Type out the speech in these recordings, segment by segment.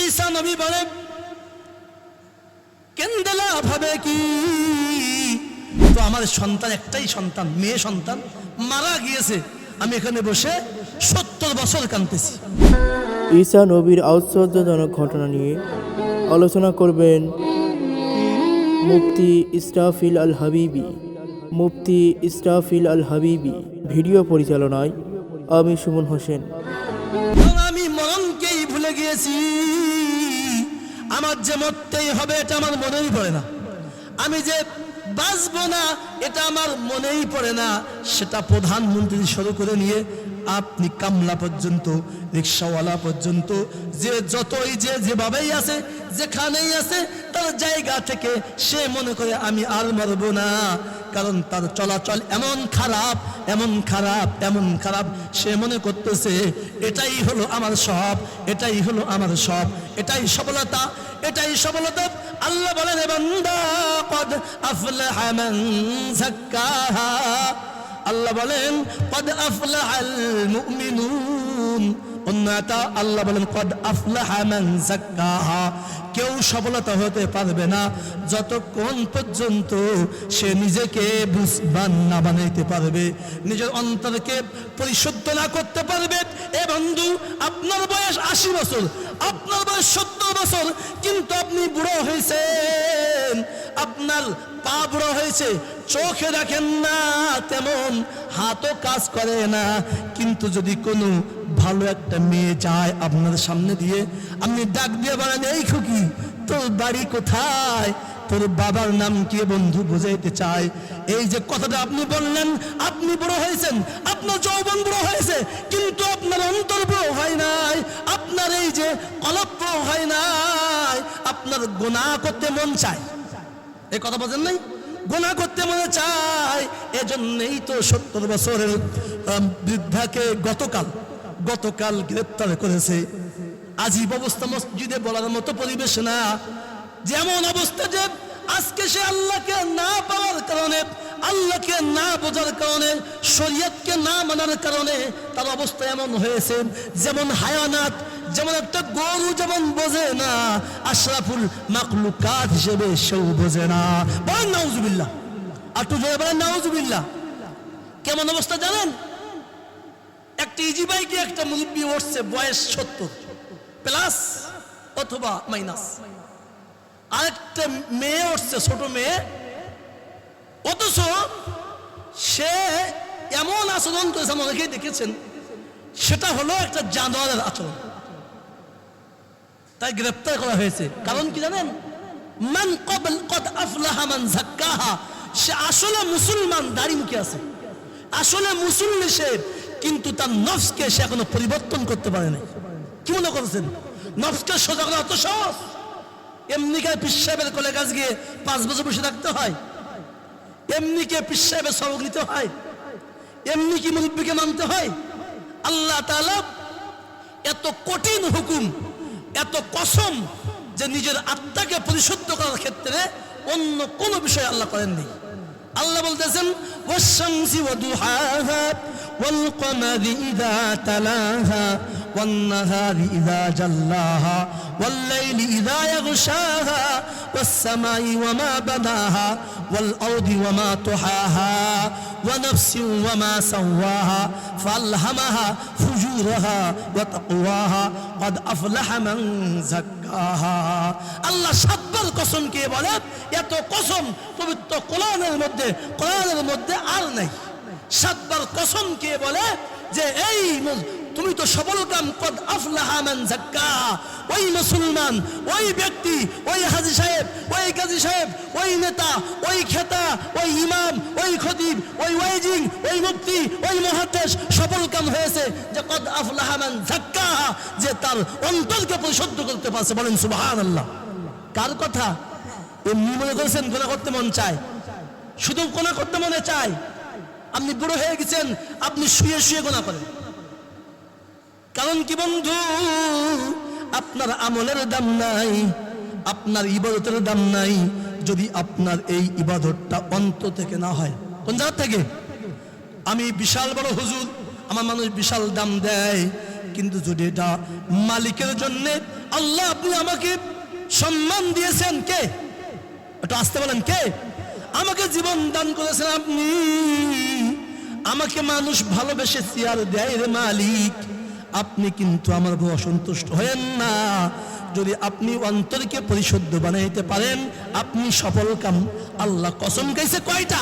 ঈসা নবী বলে কেন্দেলা ভাবে কি, তো আমার সন্তান একটাই সন্তান, মেয়ে সন্তান মারা গিয়েছে, আমি এখানে বসে 70 বছর কাঁদতেছি। ঈসা নবীর আশ্চর্যজনক ঘটনা নিয়ে আলোচনা করবেন মুফতি ইসরাফিল আল হাবিবি। মুফতি ইসরাফিল আল হাবিবি, ভিডিও পরিচালনায় আমি সুমন হোসেন। আমি মরণকেই ভুলে গিয়েছি, আমার যে মরতেই হবে এটা আমার মনেই পড়ে না, আমি যে বাঁচবো না এটা আমার মনেই পড়ে না। সেটা প্রধানমন্ত্রী শুরু করে নিয়ে আপনি কামলা পর্যন্ত, রিক্সাওয়ালা পর্যন্ত, যে যতই যেভাবেই আছে, যেখানেই আছে, তার জায়গা থেকে সে মনে করে আমি আর মরব না, কারণ তার চলাচল এমন খারাপ, এমন খারাপ, এমন খারাপ, সে মনে করতেছে এটাই হলো আমার সব, এটাই হলো আমার সব, এটাই সফলতা, এটাই সফলতা। আল্লাহ বলেন বান্দা কদ আফলাহা মান যাক্কাহা, আল্লাহ বলেন কদ আফলাহাল মুমিনুন। অন্যটা আল্লাহ বলেন কদ আফলাহা মান যাক্কাহা। কেউ সফলতা হতে পারবে না যতক্ষণ পর্যন্ত সে নিজেকে বুঝবান না বানাইতে পারবে, নিজের অন্তরকে পরিশুদ্ধ না করতে পারবে। এ বন্ধু, আপনার বয়স 80 বছর, আপনার বয়স 70 বছর, কিন্তু আপনি বুড়ো হয়েছেন, আপনার পা বুড়ো হয়েছে, চোখে দেখেন না তেমন, হাতও কাজ করে না। কিন্তু যদি কোনো ভালো একটা মেয়ে যায় আপনার সামনে দিয়ে, আপনি ডাক দিয়ে বলেন এই খুকি তোর বাড়ি কোথায়, তোর বাবার নাম কি, বন্ধু বুঝাইতে চায়। এই যে কথাটা আপনি বললেন, আপনি বুড়ো হয়েছেন, আপনার যৌবন বুড়ো হয়েছে, কিন্তু আপনার অন্তর বুড়ো হয় নাই, আপনার এই যে কলব বুড়ো হয় নাই, আপনার গুনাহ করতে মন চায়। এই কথা বলেন নাই, গুনাহ করতে মনে চায়। এজন্যই তো 70 বছরের বৃদ্ধাকে গতকাল গ্রেপ্তার করেছে। আজীব অবস্থা, মসজিদে বলার মতো পরিবেশ না। যেমন অবস্থা যে আজকে সে আল্লাহকে না পাওয়ার কারণে, আল্লাহকে না বোঝার কারণে, শরীয়তকে না মানার কারণে তার অবস্থা এমন হয়েছে। যেমন হায়ানাত, যেমন একটা গরু যেমন বোঝে না, আশরাফুল মাখলুকাত হিসেবে সেও বোঝে না। বলেন নাউজুবিল্লাহ, আটু জোরে বলেন নাউজুবিল্লাহ। কেমন অবস্থা জানেন? একটা ইজি বাইকে একটা মুরব্বী উঠছে, বয়স 70 প্লাস অথবা মাইনাস, আরেকটা মেয়ে উঠছে, ছোট মেয়ে, অথচ সে এমন আচরণ করেছে, অনেকেই দেখেছেন, সেটা হলো একটা জানোয়ারের আচরণ। তাই গ্রেপ্তার করা হয়েছে। কারণ কি জানেন? মান ক্বাবল কদ আফলাহা মান যাক্কাহা। সে আসলে মুসলমান, দাড়ি মুখে আছে, আসলে মুসলমান সে, কিন্তু তার নফসকে সে এখনো পরিবর্তন করতে পারে না। কি মনে করছেন নফসকে সোজা করা অত সহজ? এমনি কে পীর সাহেবের কোলে কাজ গিয়ে 5 বছর বসে থাকতে হয়? এমনি কে পীর সাহেবের সবক নিতে হয়? এমনি কি মুরব্বীকে মানতে হয়? আল্লাহ তাআলা এত কঠিন হুকুম, এত কসম, যে নিজের আত্মাকে পরিশুদ্ধ করার ক্ষেত্রে অন্য কোন বিষয় আল্লাহ করেননি। আল্লাহ বলতেছেন ওয়াশ-শামসি ওয়া দুহাহা ওয়াল কমারি ইযা তালাহা ওয়ান নাহারি ইযা জাল্লাহা ওয়াল লাইলি ইযা ইয়াগশাহা ওয়াস সামাই ওয়া মা বানাহা ওয়াল আরদি ওয়া মা তুহাহা ওয়া নাফসিন ওয়া মা সাওয়াহা ফালহামাহা ফুজুরাহা ওয়া তাকওয়াহা ক্বাদ আফলাহা মান যাক্কাহা। আল্লাহ 7 বার কসম কে বলে, এত কসম পবিত্র কোরআনের মধ্যে আর নাই। 7 বার কসম কে বলে যে এই তুমি তো সফল কাম, কদ আফলাহা মান যাক্কাহা। ওই মুসলমান, ওই ব্যক্তি, ওই হাজী সাহেব, ওই কাজী সাহেব, ওই নেতা, ওই খেতা, ওই ইমাম, ওই খতিব, ওই ওয়াইজিং, ওই মুফতি, ওই মুহাদ্দিস সফল কাম হয়েছে, যে কদ আফলাহা মান যাক্কাহা, যে তার অন্তরকে পরিশুদ্ধ করতে পারছে। বলেন সুবহানাল্লাহ। কার কথা? এমনি মনে করেছেন গুনাহ করতে মন চায়? শুধু গুনাহ করতে মনে চায়? আপনি বুড়ো হয়ে গেছেন, আপনি শুয়ে শুয়ে গুনাহ করেন। কারণ কি বন্ধু, আপনার আমলের দাম নাই, আপনার ইবাদতের দাম নাই, যদি আপনার এই ইবাদতটা অন্তর থেকে না হয়। কোন জায়গা থেকে? আমি বিশাল বড় হুজুর, আমার মানুষ বিশাল দাম দেয়, কিন্তু যদি এটা মালিকের জন্যে আল্লাহ আপনি আমাকে সম্মান দিয়েছেন, কে? একটু আসতে বলেন, কে? আমাকে জীবন দান করেছেন আপনি, আমাকে মানুষ ভালোবেসে চেয়ার দেয় রে মালিক। আপনি কিন্তু আমার উপর অসন্তুষ্ট হয়েন না। যদি আপনি অন্তরকে পরিশুদ্ধ বানাইতে পারেন আপনি সফল কাম। আল্লাহ কসম খাইছে কয়টা?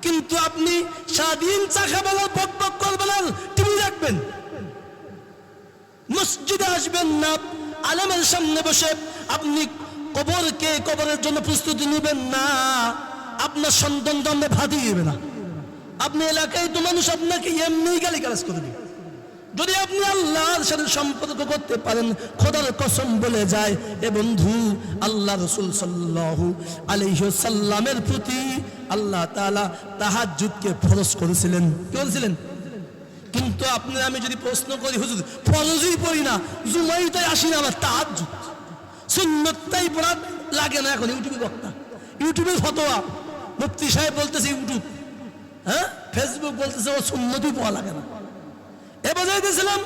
কিন্তু আপনি সারাদিন চা খাবেন, বক বক করবেন, টিভি দেখবেন, মসজিদে আসবেন না, আলেমের সামনে বসে আপনি কবরের জন্য প্রস্তুতি নেবেন না, আপনার সন্তান জন্মে ভাতি দিবে না, আপনি এলাকায় তো মানুষ আপনাকে এমনি গালিগালাজ করবে। যদি আপনি আল্লাহর সাথে সম্পর্ক করতে পারেন, খোদার কসম বলে যায় এ বন্ধু, আল্লাহ রাসূল সাল্লাল্লাহু আলাইহি ওয়াসাল্লামের প্রতি আল্লাহ তাআলা তাহাজ্জুদকে ফরজ করেছিলেন, করেছিলেন। কিন্তু আপনি আমি যদি প্রশ্ন করি, হুজুর ফরজই পড়ি না, জুমাইতে আসি না, আমার তাহাজ্জুদ সুন্নতটাই পড়া লাগে না। এখন ইউটিউবে বক্তা, ইউটিউবে ফতোয়া, মুফতি সাহেব বলতেছে ইউটিউব, হ্যাঁ ফেসবুক বলতেছে ও সুন্নতই পড়া লাগে না। এবার যাইতেছিলাম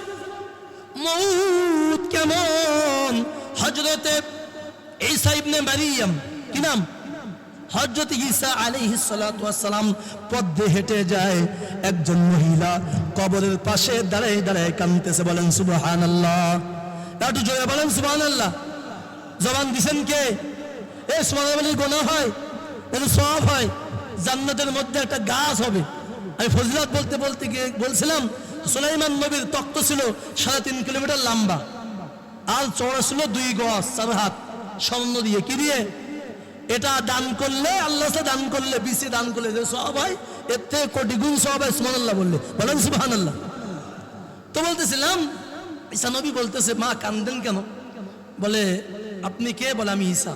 মউত কেমন, হযরতে ঈসা ইবনে মারিয়াম, কি নাম? হযরত ঈসা আলাইহিস সালাতু ওয়াস সালাম পথে হেঁটে যায়, একজন মহিলা কবরের পাশে দাঁড়ায় দাঁড়ায় কাঁদতেছে। বলেন সুবহানাল্লাহ, একটু জোরে বলেন সুবহানাল্লাহ। জবান দিছেন কে? এই সুবহানাল্লাহ বলে গুনাহ হয়, এর সওয়াব হয়, জান্নাতের মধ্যে একটা গাছ হবে। আমি ফজিলত বলতে বলতে গিয়ে বলছিলাম সুলাইমান নবীর তখ্ত ছিল 3.5 কিলোমিটার লম্বা, আর চওড়া ছিল 2 গজ 4 হাত, স্বর্ণ দিয়ে। কি দিয়ে? এটা দান করলে, আল্লাহ দান করলে, বিসি দান করলে যে সওয়াব হয়, এর থেকে কোটি গুণ সওয়াব হয় সুবহানাল্লাহ বললে। বলেন সুবহানাল্লাহ। তো বলতেছিলাম ঈসা নবী বলতেছে, মা কান্দেন কেন? বলে আপনি কে? বলে আমি ঈসা।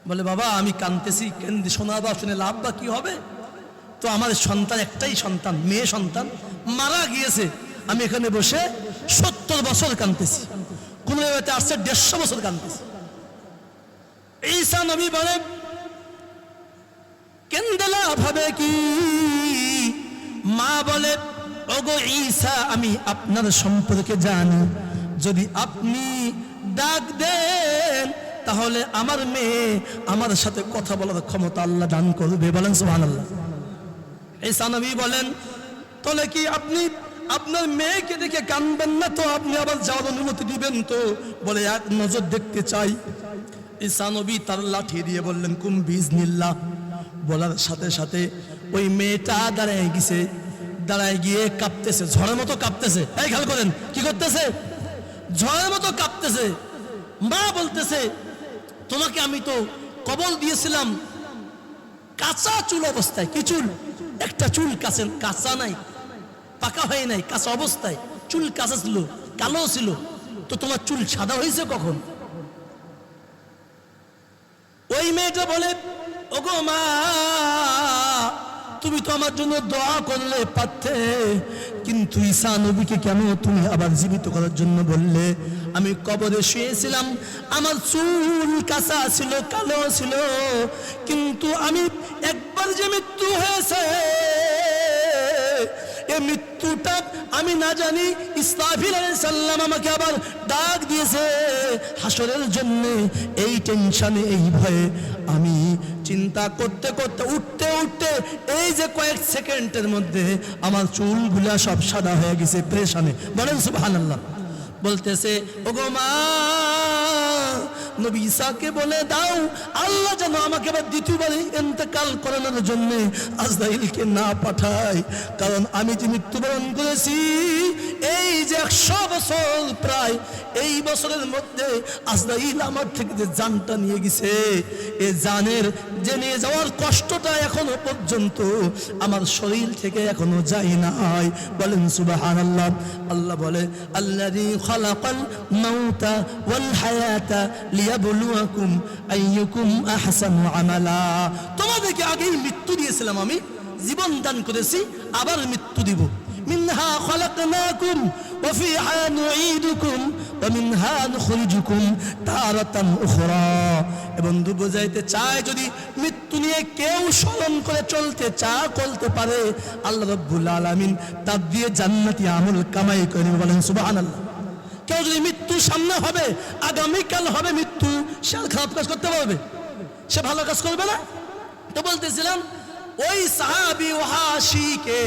বলে বাবা আমি কাঁদতেছি, কেন্দ্রে শোনা বা শুনে লাভ বা কি হবে? তো আমার সন্তান, একটাই সন্তান, মেয়ে সন্তান মারা গিয়েছে, আমি এখানে বসে 70 বছর কাঁদতেছি, কোন জায়গাতে আসছে 150 বছর কাঁদতেছি। ঈসা নবী বলে কেন্দে লাভ হবে কি? মা বলে ওগো ঈসা, আমি আপনার সম্পর্কে জানি, যদি আপনি ডাক দেন তাহলে আমার মেয়ে আমার সাথে কথা বলার ক্ষমতা আল্লাহ দান করবে। বলেন সুবহানাল্লাহ। ঈসা নবী বলেন তাহলে কি আপনি আপনার মেয়েকে দেখে কাঁদবেন না তো? আপনি আবার যাওয়ার অনুমতি দিবেন তো? বলে এক নজর দেখতে চাই। ঈসা নবী তার লাঠি দিয়ে বললেন কুম বিইজনিল্লাহ। বলার সাথে সাথে ওই মেয়েটা দাঁড়ায় গেছে, দাঁড়ায় গিয়ে কাঁপতেছে, ঝড়ের মতো কাঁপতেছে। এই খেয়াল করেন কি করতেছে? ঝড়ের মতো কাঁপতেছে। মা বলতেছে তোমাকে আমি তো কবল দিয়েছিলাম কাঁচা চুল অবস্থায়। কি চুল? একটা চুল কাঁচা নাই, পাকা হয় নাই, কাঁচা অবস্থায় চুল কাঁচা ছিল, কালো ছিল। তো তোমার চুল সাদা হয়েছে কখন? ওই মেয়েটা বলে ওগো মা, তুমি তো আমার জন্য দোয়া করলে পারতে, কিন্তু ঈসা নবীকে কেন তুমি আবার জীবিত করার জন্য বললে? আমি কবরে শুয়েছিলাম, আমার চুল কাঁচা ছিল, কালো ছিল, কিন্তু আমি একবার যে মৃত্যু হয়েছে, এই মৃত্যুটা আমি না জানি। ইসরাফিল আলাইহিস সালাম আমাকে আবার ডাক দিয়েছে হাসরের জন্য। এই টেনশনে, এই ভয়ে আমি চিন্তা করতে করতে উঠতে উঠতে এই যে কয়েক সেকেন্ডের মধ্যে আমার চুলগুলা সব সাদা হয়ে গেছে প্রেশানে। বলেন সুবহানাল্লাহ। বলতেছে ওগো মা, নবী ঈসাকে বলে দাও আল্লাহ যেন আমাকে আবার দ্বিতীয়বার ইন্তেকাল করানোর জন্য আজরাইলকে না পাঠায়, কারণ আমি যে মৃত্যুবরণ করেছি এই যে 100 বছর প্রায়, এই বছরের মধ্যে আজরাইল আমার থেকে যে জানটা নিয়ে গেছে, এই জানের যে নিয়ে যাওয়ার কষ্টটা এখনো পর্যন্ত আমার শরীর থেকে এখনো যায় নাই। বলেন সুবহানাল্লাহ। আল্লাহ বলে আল্লাযী খালাকাল মাউতা ওয়াল হায়াতা লিয়াবলুয়াকুম আইয়ুকুম আহসানু আমালা। তোমাদেরকে আগেই মৃত্যু দিয়েছিলাম, আমি জীবন দান করেছি, আবার মৃত্যু দিব। মিনহা খালাকনাকুম ওয়া ফিহা নুঈদুকুম ওয়া মিনহা নুখরিজুকুম তারাতান উখরা। এবং বুঝাইতে চায় যদি মৃত্যু নিয়ে কেউ স্মরণ করে চলতে পারে, আল্লাহ রাব্বুল আলামিন তার দিয়ে জান্নাতি আমল কামাই করে। বলেন সুবহানাল্লাহ। কেউ যদি মৃত্যু সামনে হবে, আগামীকাল হবে মৃত্যু, সে আর খারাপ কাজ করতে পারবে? সে ভালো কাজ করবে না? তো বলতেছিলাম ওই সাহাবী ওয়াহাশিকে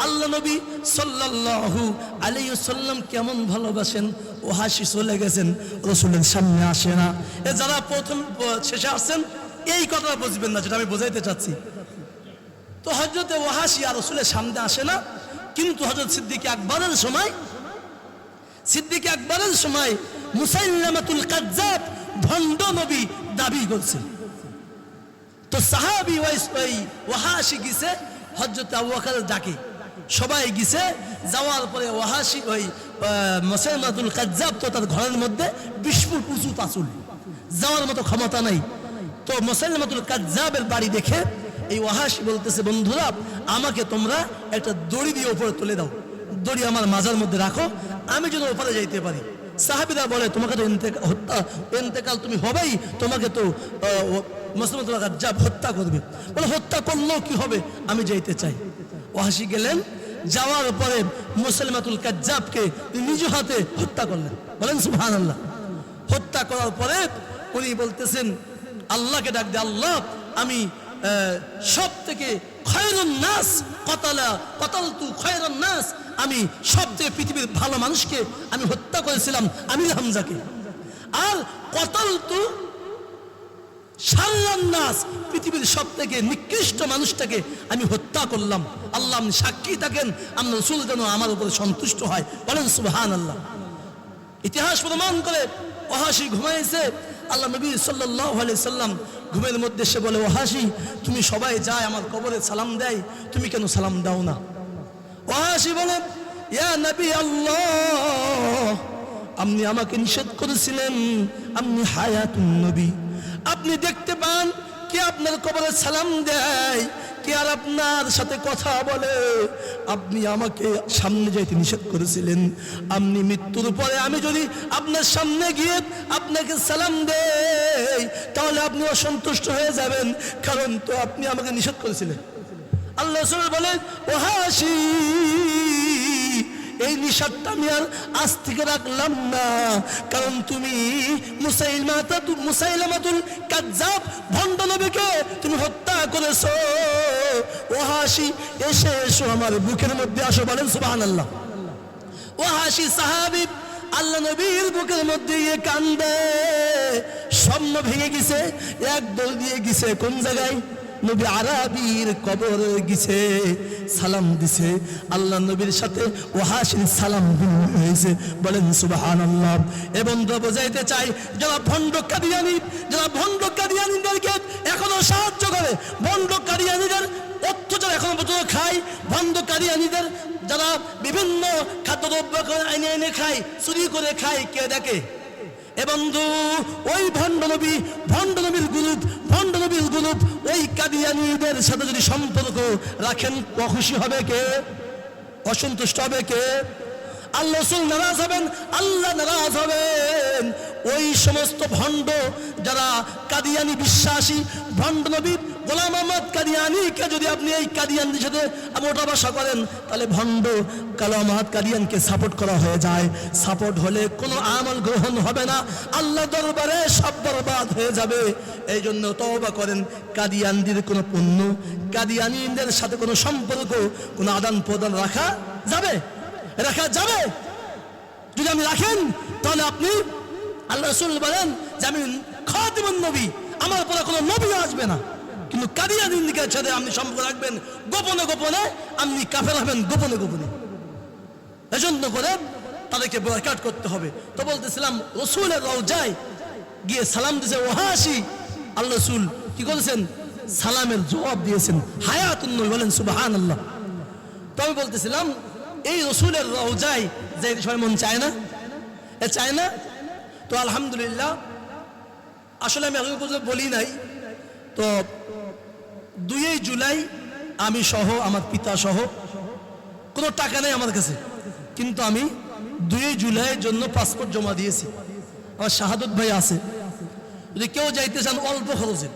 আল্লাহ নবী সাল্লাল্লাহু আলাইহি ওয়াসাল্লাম কেমন ভালোবাসেন। ওয়াহাশি চলে গেছেন, রাসূলের সামনে আসে না। এ যারা প্রথম শেষে আসছেন এই কথাটা বুঝবেন না, যেটা আমি বোঝাইতে চাচ্ছি। তো হযরত ওয়াহাশি আর রাসূলের সামনে আসে না, কিন্তু হযরত সিদ্দিক আকবরের সময় মুসাইলামাতুল কাজ্জাব ভণ্ড নবী দাবি করছে। তো সাহাবী ওই ওয়াহাশি গিয়েছে হযরত আবু বকরের ডাকে, সবাই গিয়েছে। যাওয়ার পরে ওয়াহাশি ওই মুসাইলামাতুল কাজ্জাব তো তার ঘরের মধ্যে 20 ফুট উঁচু তাসুল, যাওয়ার মতো ক্ষমতা নাই। তো মুসাইলামাতুল কাজ্জাবের বাড়ি দেখে এই ওয়াহাশি বলতেছে, বন্ধুরা আমাকে তোমরা একটা দড়ি দিয়ে উপরে তুলে দাও, দড়ি আমার মাজার মধ্যে রাখো, আমি যেন ওপারে যাইতে পারি। সাহাবীরা বলে তোমাকে তো ইন্তেকাল তুমি হবেই, তোমাকে তো মুসাইলামাতুল কাজ্জাব হত্যা করবে। বলে হত্যা করলেও কি হবে, আমি যাইতে চাই। ওয়াহাশি গেলেন, যাওয়ার পরে মুসাইলামাতুল কাজ্জাবকে নিজ হাতে হত্যা করলেন। বলেন সুবহানাল্লাহ। হত্যা করার পরে উনি বলতেছেন আল্লাহকে ডাক দে, আল্লাহ আমি সব থেকে খয়রুন নাস কতালতু খয়রুন নাস, আমি সবচেয়ে পৃথিবীর ভালো মানুষকে আমি হত্যা করেছিলাম, আমির হামজাকে। আর কতালতু শাররান নাস, পৃথিবীর সব থেকে নিকৃষ্ট মানুষটাকে আমি হত্যা করলাম। আল্লাহ আপনি সাক্ষী থাকেন, আমরা রাসূল যেন আমার উপরে সন্তুষ্ট হয়। বলেন সুবহানাল্লাহ। ইতিহাস প্রমাণ করে ওয়াহাশি ঘুমাইছে। আল্লাহ নবী সাল্লাল্লাহু আলাইহি সাল্লাম ঘুমের মধ্যে সে বলে, ওয়াহাশি তুমি সবাই যায় আমার কবরে সালাম দেয়, তুমি কেন সালাম দাও না? ওয়াহাশি বলে, ইয়া নবী আল্লাহ, আপনি আমাকে নিষেধ করেছিলেন, আপনি হায়াতুন নবী, আপনি দেখতে পান কে আপনার কবরে সালাম দেয়, কে আর আপনার সাথে কথা বলে। আপনি আমাকে সামনে যাইতে নিষেধ করেছিলেন, আপনি মৃত্যুর পরে আমি যদি আপনার সামনে গিয়ে আপনাকে সালাম দেই তাহলে আপনি অসন্তুষ্ট হয়ে যাবেন, কারণ তো আপনি আমাকে নিষেধ করেছিলেন। আল্লাহ রাসূল বলেন, ওয়াহাশি এই নিষেধটা আমি আর আজ থেকে রাখলাম না, কারণ তুমি মুসাইলামাতুল কাজ্জাব ভণ্ড নবীকে তুমি হত্যা করেছো। ওয়াহাশি এসো আমার বুকের মধ্যে আসো। বলেন সুবহানাল্লাহ। ওয়াহাশি সাহাবী আল্লাহ নবীর বুকের মধ্যে গিয়ে কান্দে, স্বপ্ন ভেঙে গেছে, এক দৌড় দিয়ে গেছে কোন জায়গায়, নবী আরাবির কবর গেছে, সালাম দিছে। আল্লাহ নবীর সাথে ওয়াহাশির সালাম হয়েছে। বলেন সুবহানাল্লাহ। এবং বোঝাইতে চাই যারা ভণ্ড কাদিয়ানীদেরকে এখনো সাহায্য করে, ভণ্ড কাদিয়ানীদের অত্যাচার এখনো পর্যন্ত খায়, ভণ্ড কাদিয়ানীদের যারা বিভিন্ন খাদ্যদ্রব্য এনে এনে খায়, চুরি করে খায়, কে দেখে? এ বন্ধু ওই ভণ্ড নবীর গ্রুপ ওই কাদিয়ানীদের সাথে যদি সম্পর্ক রাখেন, খুশি হবে কে? অসন্তুষ্ট হবে কে? আল্লাহ রাসূল নারাজ হবেন, আল্লাহ নারাজ হবেন। ওই সমস্ত ভণ্ড যারা কাদিয়ানী বিশ্বাসী, ভণ্ড নবী গোলাম আহমদ কাদিয়ানীকে যদি আপনি এই কাদিয়ানদের সাথে ওঠা বসা করেন, তাহলে ভণ্ড গোলাম আহমদ কাদিয়ানকে সাপোর্ট করা হয়ে যায়। সাপোর্ট হলে কোনো আমল গ্রহণ হবে না, আল্লাহ দরবারে সব বরবাদ হয়ে যাবে। এই জন্য তওবা করেন। কাদিয়ানদের কোনো পণ্য, কাদিয়ানীদের সাথে কোনো সম্পর্ক, কোনো আদান প্রদান রাখা যাবে? যদি আপনি রাখেন তাহলে আপনি, আল্লাহ রাসূল বলেন যে আমি খাতিমুন নবী, আমার পরে কোনো নবী আসবে না। কিন্তু কাদিয়ানীদের সাথে আপনি সম্পর্ক রাখবেন গোপনে গোপনে, আপনি কাফের হবেন গোপনে গোপনে। এজন্য করে তাদেরকে বয়কট করতে হবে। তো বলতেছিলাম রাসূলের রওজায় গিয়ে সালাম দিয়েছে ওয়াহাশি। আল্লাহ রাসূল কি করেছেন? সালামের জবাব দিয়েছেন হায়াতুন নবী। বলেন সুবহানাল্লাহ। তো আমি বলতেছিলাম এই রাসূলের রওজায় যে সবাই মন চায় না, চায় না? তো আলহামদুলিল্লাহ, আসলে আমি আগে পর্যন্ত বলি নাই, তো 2 জুলাই আমি সহ আমার পিতা সহ, কোনো টাকা নেই আমার কাছে, কিন্তু আমি 2 জুলাইয়ের জন্য পাসপোর্ট জমা দিয়েছি। আমার শাহাদত ভাই আছে, যদি কেউ যাইতে চান অল্প খরচে